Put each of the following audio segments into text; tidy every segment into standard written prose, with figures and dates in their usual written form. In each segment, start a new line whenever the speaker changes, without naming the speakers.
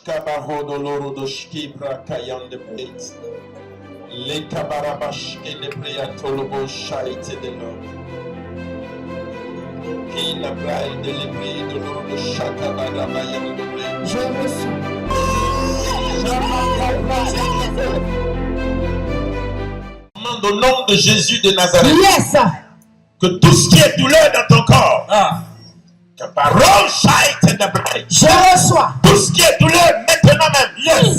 Skabahodo loro do shkibra kayan de breit. Le kabarabash et le priatolobo shaite de l'homme. Qui la braille de l'ébris de l'eau de Shakabarabayan de breit.
Je reçois.
Au nom de Jésus de Nazareth.
Yes.
Que tout ce qui est douleur dans ton corps. Que parole shaite de breit.
Je reçois.
Tout ce qui est douleur maintenant même. Yes.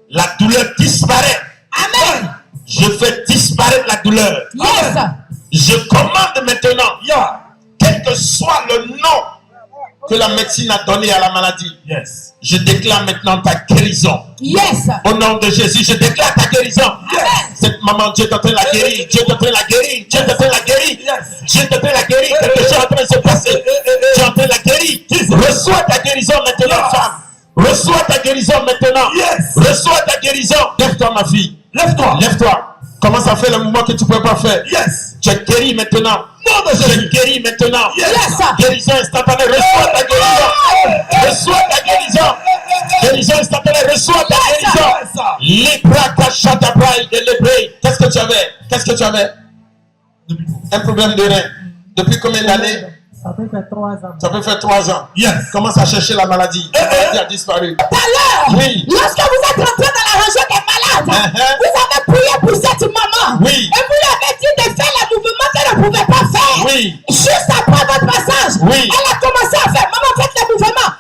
La douleur disparaît.
Amen.
Je fais disparaître la douleur.
Yes.
Je commande maintenant, quel que soit le nom que la médecine a donné à la maladie, je déclare maintenant ta guérison.
Yes.
Au nom de Jésus, je déclare ta guérison.
Amen.
Cette maman, Dieu est en train de la guérir. Dieu est en train de la guérir. Dieu est en train de la guérir. Dieu est en train de la guérir. Quelque chose est en train de se passer. Dieu est en train de la guérir. Reçois ta guérison maintenant, femme. Reçois ta guérison maintenant. Reçois ta guérison. Lève-toi, ma fille. Lève-toi. Lève-toi. Commence à faire le mouvement que tu ne peux pas faire. Tu es guéri maintenant. Tu es guéri maintenant. Guérison instantanée. Reçois ta guérison. Reçois ta guérison. Guérison instantanée. Reçois ta guérison. Libra kachatabraï de l'hébreu. Qu'est-ce que tu avais? Qu'est-ce que tu avais? Un problème de rein. Depuis combien d'années?
Ça peut faire 3 ans.
Ça peut faire 3 ans. Commence à chercher la maladie. La maladie a disparu.
Tout à l'heure,
Oui.
lorsque vous êtes rentré dans la région des malades, vous avez prié pour cette maman.
Oui.
Et vous lui avez dit de faire les mouvements qu'elle ne pouvait pas faire.
Oui.
Juste après votre passage,
Oui.
elle a commencé à faire. Maman, faites les mouvements.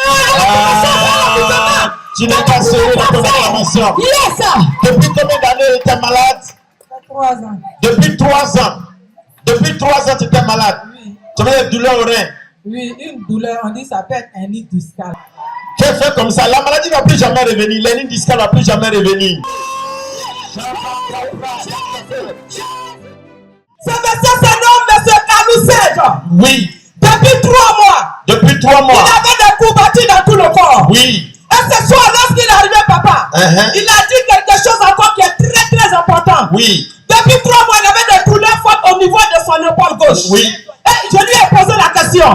Elle a commencé à faire les mouvements.
Tu n'es pas sérieux dans ton intervention.
Yes.
Depuis combien d'années tu es malade?
3 ans.
Depuis 3 ans. Depuis 3 ans, tu étais malade.
Oui.
Tu avais des douleurs au rein.
Oui, une douleur, on dit ça peut être un nid discal.
Tu as fait comme ça. La maladie ne va plus jamais revenir. L'hernie discale ne va plus jamais revenir.
Ce monsieur se nomme M. Kaloussège.
Oui.
Depuis 3 mois,
Depuis 3
il
mois.
avait des coups battus dans tout le corps.
Oui.
Et ce soir, lorsqu'il est arrivé, papa, il a dit quelque chose encore qui est très très important.
Oui.
Depuis 3 mois, il avait des douleurs fortes au niveau de son épaule gauche.
Oui.
Et je lui ai posé la question.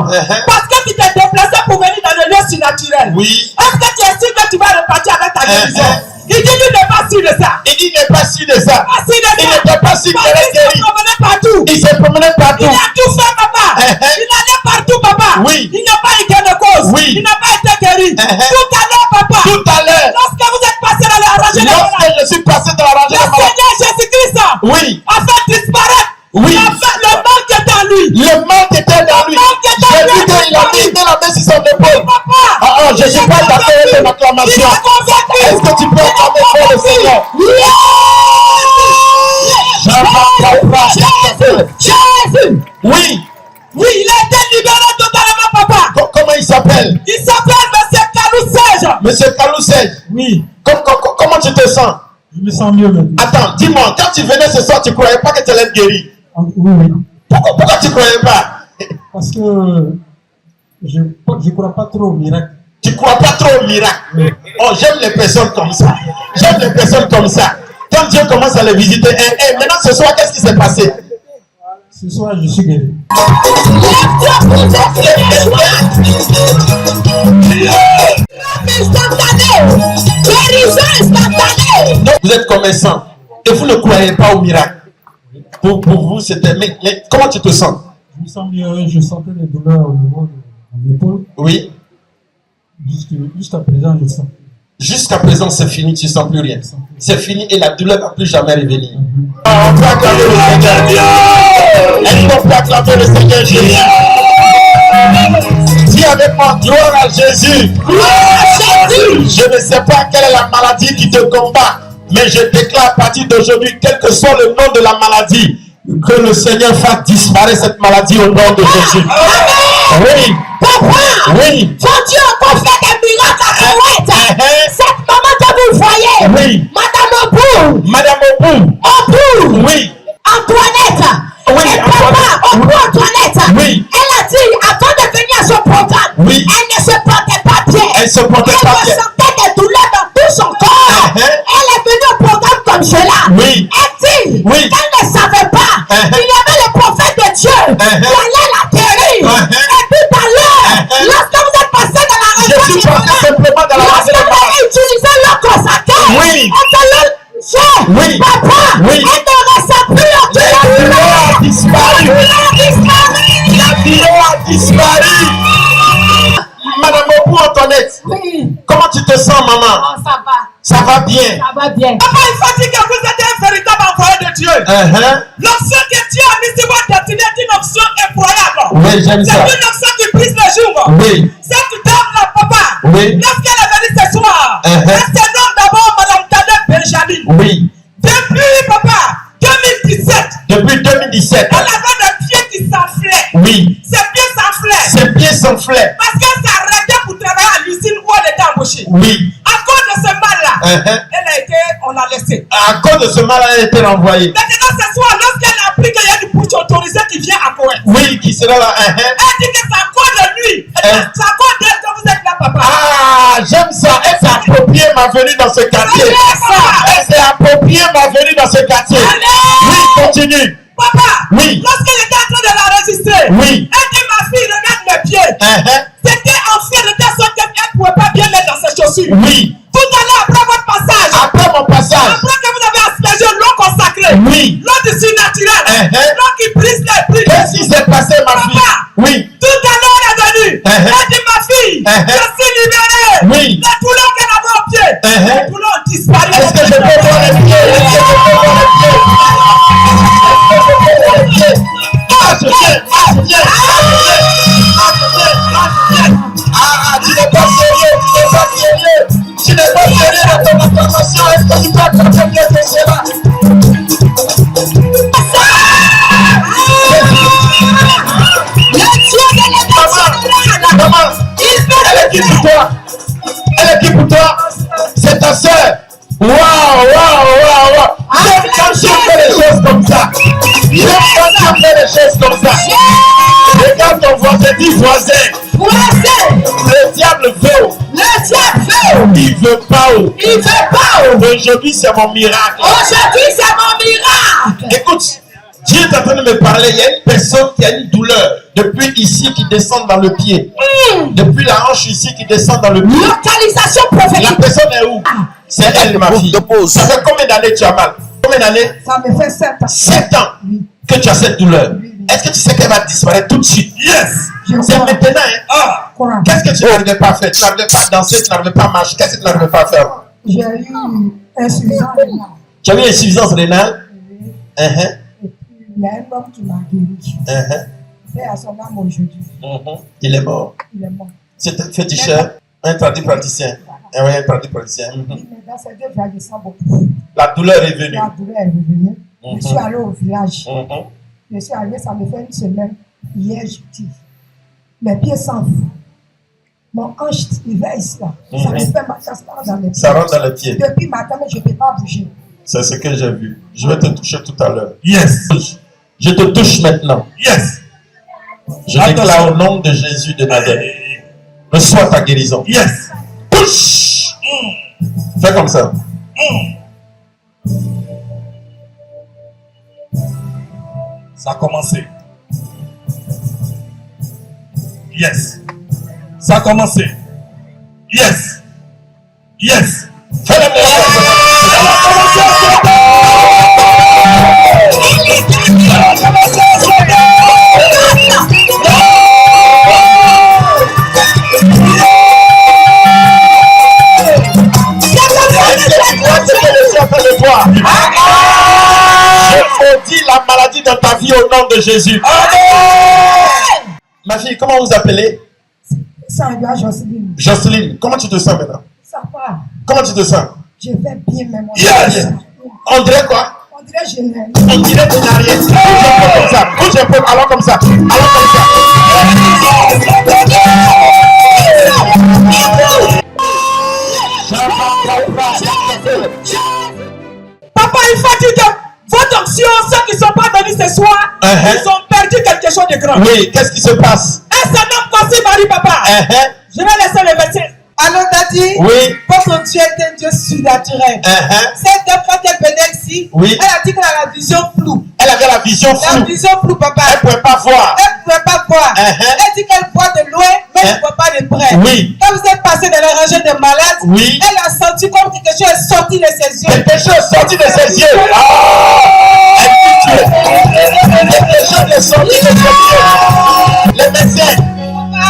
Parce que tu t'es déplacé pour venir dans le lieu surnaturel.
Oui.
Est-ce que tu es sûr que tu vas repartir avec ta guérison? Il dit qu'il n'est pas sûr de ça.
Il dit qu'il n'est pas sûr de ça.
Pas sûr de ça.
Il n'était pas sûr
Parce
qu'il allait
qu'il se
guérir.
promenait partout.
Il se promenait partout.
Il a tout fait, papa. Il allait partout, papa.
Oui.
Il n'a pas eu gain de cause.
Oui.
Il n'a pas été guéri. Tout à l'heure, papa.
Tout à l'heure.
Lorsque vous êtes passé dans la rangée des malades,
Lorsque je suis passé dans la rangée
le
des malades.
Seigneur Jésus-Christ
Oui.
a fait disparaître
Oui.
le mal qui était en lui.
Le manque était dans lui. J'ai vu qu'il a mis la main sur son épaule.
Papa,
Je suis pas d'accord avec ton acclamation. Est-ce que tu peux acclamer pour le Seigneur?
Jésus.
Oui.
Oui, il a été libéré totalement, papa.
Comment il s'appelle?
Il s'appelle M. Kaloussège.
Monsieur Kaloussège.
Oui,
Comment tu te sens?
je me sens mieux maintenant.
Attends, dis-moi, quand tu venais ce soir, tu ne croyais pas que tu allais être guéri.
Oui, oui.
Pourquoi tu ne croyais pas?
Parce que je ne crois pas trop au miracle.
Tu ne crois pas trop au miracle. Oh, j'aime les personnes comme ça. J'aime les personnes comme ça. Quand Dieu commence à les visiter, maintenant ce soir, qu'est-ce qui s'est passé?
Ce soir, je suis guéri.
Guérison instantanée.
Donc vous êtes commerçant et vous ne croyez pas au miracle. Pour vous, c'était... Mais comment tu te sens?
Je me sens mieux, je sentais les douleurs au niveau de mon épaule.
Oui.
Jusqu'à présent, je sens.
Jusqu'à présent, c'est fini, tu ne sens plus rien. C'est fini et la douleur ne va plus jamais revenir.
Mhm.
On peut acclamer le Seigneur Dieu. Est-ce qu'on peut acclamer le Seigneur Jésus? Dis avec moi, gloire à Jésus. Je ne sais pas quelle est la maladie qui te combat, mais je déclare à partir d'aujourd'hui, quel que soit le nom de la maladie, que le Seigneur fasse disparaître cette maladie au nom de Jésus. Oui.
Papa,
Oui.
ton Dieu a encore fait des miracles à Koweït. Cette maman que vous voyez,
Oui.
Madame Obou,
Madame Obou.
Obou,
Oui.
Antoinette,
Oui,
et
Antoinette.
papa, Obou Antoinette,
Oui.
elle a dit, avant de venir à son programme,
Oui.
elle ne se portait pas bien.
Elle se portait pas bien.
Elle ressentait des douleurs dans tout son corps. Elle est venue au programme comme cela.
Oui.
Elle dit
Oui.
qu'elle ne savait pas. Il y avait le prophète de Dieu qui allait la guérir. Et puis tout à l'heure, lorsque vous êtes passé dans la
Je
région
suis
des
passé
malades,
simplement dans la
lorsque
rangée des
vous
Oui.
Papa,
Oui.
elle ne ressent plus
La douleur a disparu. La douleur a disparu. Madame Obu Antoinette,
Oui.
comment tu te sens, maman?
Oh, ça va.
Ça va bien.
Ça va bien. Papa, il faut dire que vous êtes un véritable envoyé de Dieu. L'onction que Dieu a mise sur votre destinée est une onction incroyable.
Oui, j'aime ça.
C'est une onction qui brise le jour.
Oui.
Cette dame-là, papa,
Oui.
lorsqu'elle est venue ce soir, elle se nomme d'abord Madame Tadek Benjamin.
Oui.
Depuis, papa, 2017,
Depuis 2017.
elle avait des pieds qui s'enflaient.
Oui.
Ses pieds s'enflaient.
Ses pieds s'enflaient.
Parce qu'elle s'est arrêtée pour travailler à l'usine où elle était embauchée.
Oui.
À cause de ce mal-là, on l'a laissée.
À cause de ce mal, elle a été renvoyée.
Maintenant, ce soir, lorsqu'elle a appris qu'il y a une bouche autorisée qui vient à Koweït,
Oui, qui sera là.
elle dit que c'est à cause de lui. C'est à cause d'elle que vous êtes là, papa.
Ah, j'aime ça. Elle s'est appropriée ma venue dans ce quartier. Elle s'est appropriée ma venue dans ce quartier. Oui, continue.
Papa,
Oui.
lorsqu'elle était en train de l'enregistrer,
Oui.
elle dit, ma fille, regarde mes pieds. C'était enfermé de telle sorte qu'elle ne pouvait pas bien mettre dans ses chaussures.
Oui.
Tout à l'heure, après votre passage,
Après mon passage.
après que vous avez aspergé l'eau consacrée,
Oui.
l'eau du surnaturel, l'eau qui brise les prix.
Qu'est-ce qui s'est passé, ma fille?
Papa,
Oui.
tout à l'heure, elle est venue. Elle dit, ma fille, je suis libérée.
Oui.
Les douleurs qu'elle avait au pied, les douleurs ont disparu.
Est-ce que je peux voir les pieds? Est-ce que je peux voir les pieds? Est-ce que je peux voir les pieds? Marche bien, marche bien, marche bien, marche bien, marche bien. Ah, tu n'es pas sérieux, tu n'es pas sérieux. Tu n'es pas sérieux dans ton information. Est-ce que tu peux accompagner bien de cela? Maman, elle est qui pour toi? Elle est qui pour toi? C'est ta soeur. Waouh, waouh, waouh, waouh. J'aime quand tu fais les choses comme ça. J'aime quand tu fais les choses comme ça. Regarde ton voisin, dis voisin.
Voisin,
Le diable veut.
le diable veut.
Il veut pas.
Il veut pas.
Aujourd'hui, c'est mon miracle.
Aujourd'hui, c'est mon miracle.
Écoute, Dieu est en train de me parler. Il y a une personne qui a une douleur depuis ici qui descend dans le pied. Depuis la hanche ici qui descend dans le pied.
Localisation
La
prophétique.
personne est où? C'est elle, ma fille. Ça fait combien d'années tu as mal? Combien d'années?
Ça me fait 7 ans.
7 ans que tu as cette douleur. Est-ce que tu sais qu'elle va disparaître tout de suite? Yes! C'est maintenant. Hein? Qu'est-ce que tu n'arrivais pas à faire? Tu n'arrivais pas à danser, tu n'arrivais pas à marcher. Qu'est-ce que tu n'arrivais pas à faire?
J'ai eu insuffisance rénale.
Tu as eu insuffisance rénale?
Et puis, il y a un homme qui m'a guéri. Et à son âme aujourd'hui.
Il est mort.
Il est mort.
C'est un féticheur, un tradit praticien. Ah oui, un tradit praticien.
Oui, mais dans ces 2 jours, je sens beaucoup.
La douleur est venue.
La douleur est revenue. Je suis allé au village. Je suis allé, ça me fait une semaine. Hier, je dis, mes pieds s'enflent. Mon hanche, il va ici là. Ça me fait mal, ça se rentre dans les pieds.
Ça rentre dans les pieds.
Depuis matin, mais je ne peux pas bouger.
C'est ce que j'ai vu. Je vais te toucher tout à l'heure. Yes. Je te touche maintenant. Yes. Je déclare au nom de Jésus de Nazareth. Reçois ta guérison. Yes. Touche. Fais comme ça. Ça a commencé. Yes. Ça a commencé. Yes. Yes. Fais-le moi. Je maudis la maladie dans ta vie au nom de Jésus. Amen. Ma fille, comment vous appelez?
Ça va, Jocelyne.
Jocelyne, comment tu te sens maintenant?
Ça va.
Comment tu te sens?
Je vais bien, mais moi.
Yes. On dirait quoi?
On dirait que je n'ai rien.
On dirait que tu n'as rien. Bouge un peu comme ça. Bouge un peu. Alors comme ça. Alors comme ça.
Papa, il faut dire que votre onction, ceux qui ne sont pas venus ce soir, ils ont perdu quelque chose de grand.
Oui, qu'est-ce qui se passe?
Un seul homme passé, Marie, papa. Je vais laisser le verset.
Alors, Daddy,
oui.
Votre Dieu est un Dieu surnaturel. Cette dame, quand elle venait ici,
oui.
Elle a dit qu'elle a la vision floue.
Elle avait la vision floue.
La vision floue, papa.
Elle ne pouvait pas voir.
Elle ne pouvait pas voir. Elle dit qu'elle voit de loin, mais elle ne voit pas de près.
Oui.
Quand vous êtes passé dans la rangée des malades,
oui.
Elle a senti comme quelque chose est sorti de ses yeux.
Quelque chose est sorti de ses yeux. Quelque chose est sorti de ses yeux. Les médecins.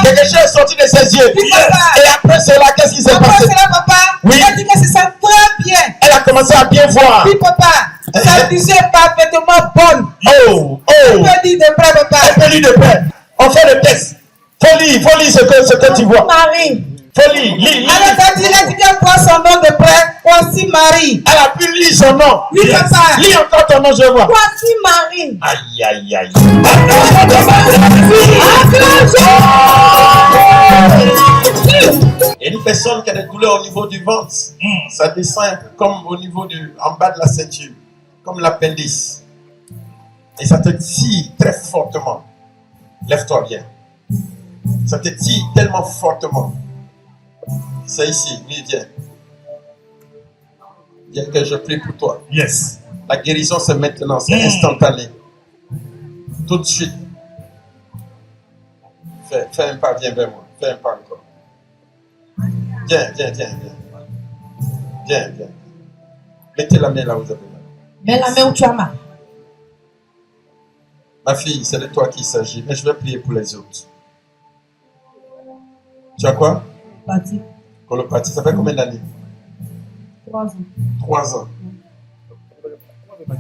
Quelque chose est sorti de ses yeux. Et après cela, qu'est-ce qui s'est passé?
Après cela, papa,
oui.
elle a dit que c'est ça très bien.
Elle a commencé à bien voir.
Oui, papa. Sa vision est parfaitement bonne.
Oh.
Elle peut lire de près, papa.
Elle peut lire de près. On fait le test. Faut lire ce que tu vois.
Marie.
Faut lire.
Elle a dit qu'elle voit son nom de près. Voici Marie.
Elle a pu lire son nom.
Oui, papa.
Lis encore ton nom, je vois.
Voici Marie.
Aïe. Et une personne qui a des douleurs au niveau du ventre, ça descend un peu comme au niveau en bas de la ceinture, comme l'appendice. Et ça te tire très fortement. Lève-toi bien. Ça te tire tellement fortement. C'est ici, oui, viens. Viens que je prie pour toi.
Yes.
La guérison, c'est maintenant, c'est instantané. Tout de suite. Fais un pas, viens vers moi. Fais un pas encore. Viens. Mettez la main là où vous avez mal.
Mets la main où tu as mal.
Ma fille, c'est de toi qu'il s'agit, mais je vais prier pour les autres. Tu as quoi?
Parti.
Colopathie, ça fait combien d'années?
3 ans.
3 ans.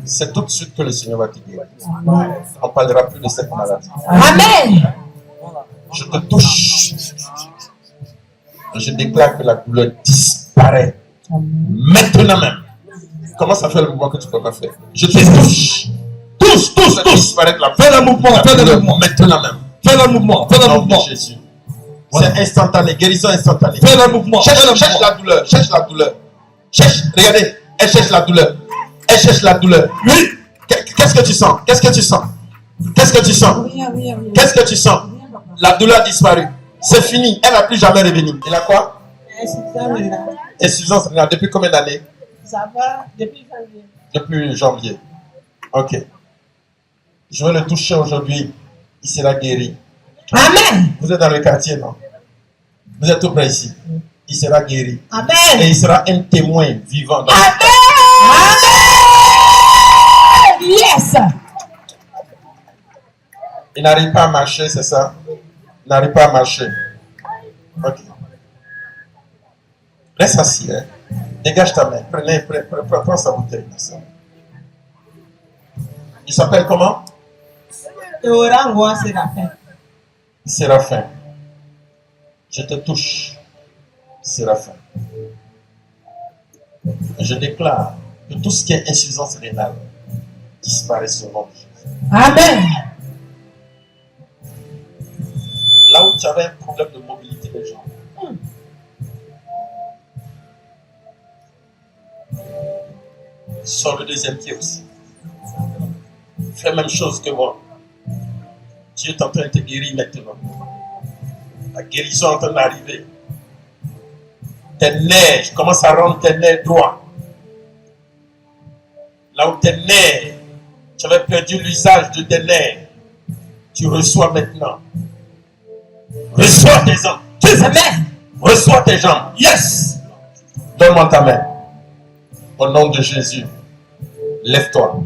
C'est tout de suite que le Seigneur va te guérir. On ne parlera plus de cette maladie.
Amen.
Je te touche. Je déclare que la douleur disparaît. Maintenant même. Comment ça fait le mouvement que tu ne peux pas faire? Je te touche. Tous. Disparaître la
Fais le mouvement.
Maintenant même.
Fais le mouvement.
Au nom de Jésus. C'est instantané. Guérison instantanée.
Fais le mouvement.
Cherche la douleur. Regardez. Elle cherche la douleur. Oui. Qu'est-ce que tu sens?
Rien.
La douleur a disparu. C'est fini. Elle ne va plus jamais revenir. Il a quoi? Insuffisance rénale. Depuis combien d'années?
Ça va depuis janvier.
Depuis janvier. Ok. Je vais le toucher aujourd'hui. Il sera guéri.
Amen.
Vous êtes dans le quartier, non? Vous êtes tout près ici. Il sera guéri.
Amen.
Et il sera un témoin vivant.
Amen. Yes.
Il n'arrive pas à marcher, c'est ça? Il n'arrive pas à marcher. Ok. Reste assis. Hein? Dégage ta main. Prends sa bouteille. Il s'appelle comment? Séraphin. Je te touche. Séraphin. Je déclare que tout ce qui est insuffisance rénale disparaît au nom de Jésus.
Amen.
Là où tu avais un problème de mobilité des gens. Sors le deuxième pied aussi. Fais la même chose que moi. Dieu est en train de te guérir maintenant. La guérison est en train d'arriver. Tes nerfs, je commence à rendre tes nerfs droits. Là où tes nerfs, tu avais perdu l'usage de tes nerfs, tu reçois maintenant. Reçois tes jambes.
Amen.
Reçois tes jambes. Yes. Donne-moi ta main. Au nom de Jésus, lève-toi.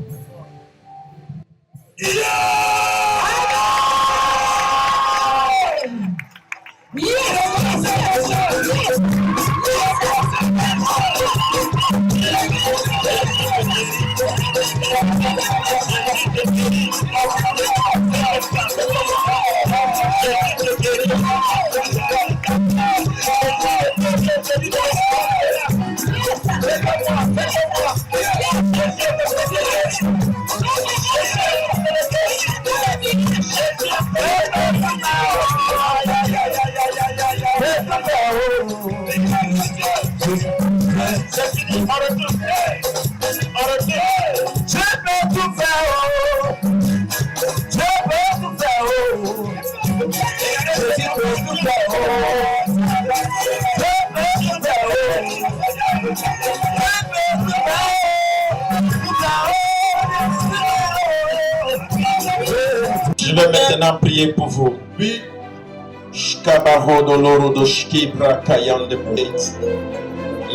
Je vais maintenant prier pour vous. Oui.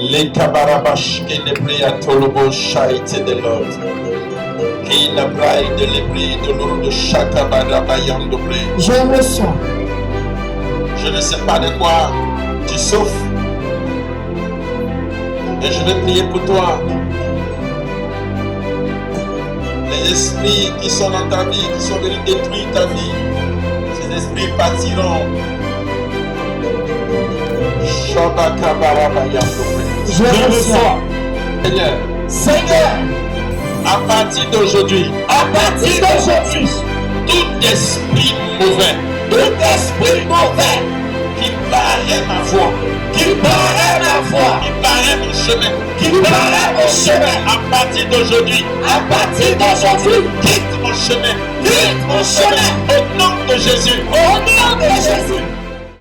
Les kabarabash et les priatolobo shaite de l'autre. Qui la braille de l'ébris de l'eau de chakabarabayan de blé.
Je reçois.
Je ne sais pas de quoi tu souffres. Et je vais prier pour toi. Les esprits qui sont dans ta vie, qui sont venus détruire ta vie, ces esprits partiront.
Je reçois.
Seigneur,
Seigneur,
à partir d'aujourd'hui, tout esprit mauvais, qui barrait ma voie, qui barrait mon chemin, à partir d'aujourd'hui, quitte mon chemin, au nom de Jésus.